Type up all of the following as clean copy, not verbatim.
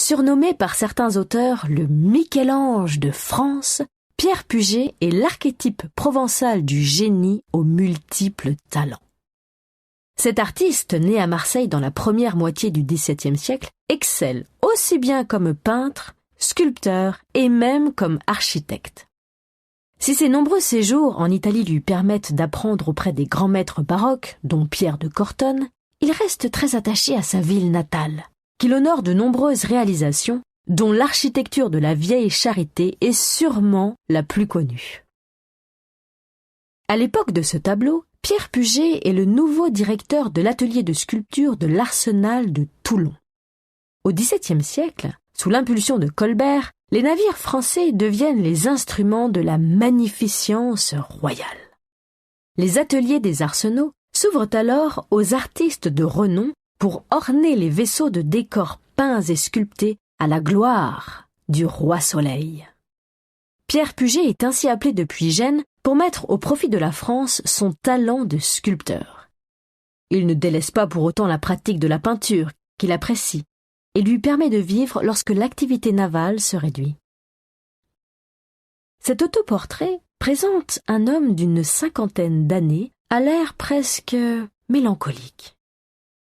Surnommé par certains auteurs le Michel-Ange de France, Pierre Puget est l'archétype provençal du génie aux multiples talents. Cet artiste, né à Marseille dans la première moitié du XVIIe siècle, excelle aussi bien comme peintre, sculpteur et même comme architecte. Si ses nombreux séjours en Italie lui permettent d'apprendre auprès des grands maîtres baroques, dont Pierre de Cortone, il reste très attaché à sa ville natale, qu'il honore de nombreuses réalisations, dont l'architecture de la Vieille Charité est sûrement la plus connue. À l'époque de ce tableau, Pierre Puget est le nouveau directeur de l'atelier de sculpture de l'Arsenal de Toulon. Au XVIIe siècle, sous l'impulsion de Colbert, les navires français deviennent les instruments de la magnificence royale. Les ateliers des arsenaux s'ouvrent alors aux artistes de renom pour orner les vaisseaux de décors peints et sculptés à la gloire du roi Soleil. Pierre Puget est ainsi appelé depuis Gênes pour mettre au profit de la France son talent de sculpteur. Il ne délaisse pas pour autant la pratique de la peinture, qu'il apprécie, et lui permet de vivre lorsque l'activité navale se réduit. Cet autoportrait présente un homme d'une 50aine d'années à l'air presque mélancolique.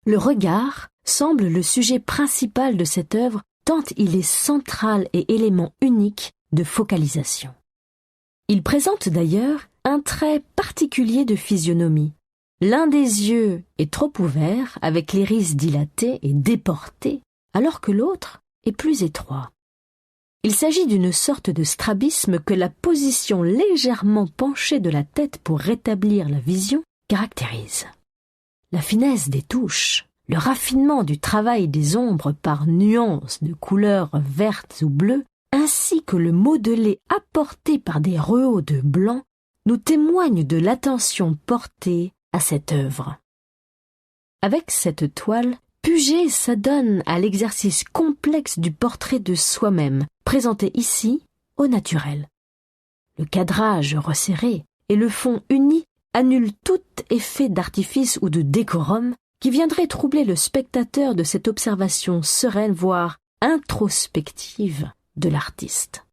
Le regard semble le sujet principal de cette œuvre tant il est central et élément unique de focalisation. Il présente d'ailleurs un trait particulier de physionomie. L'un des yeux est trop ouvert avec l'iris dilaté et déporté, alors que l'autre est plus étroit. Il s'agit d'une sorte de strabisme que la position légèrement penchée de la tête pour rétablir la vision caractérise. La finesse des touches, le raffinement du travail des ombres par nuances de couleurs vertes ou bleues, ainsi que le modelé apporté par des rehauts de blanc, nous témoignent de l'attention portée à cette œuvre. Avec cette toile, Puget s'adonne à l'exercice complexe du portrait de soi-même, présenté ici au naturel. Le cadrage resserré et le fond uni annulent tout effet d'artifice ou de décorum qui viendrait troubler le spectateur de cette observation sereine, voire introspective de l'artiste.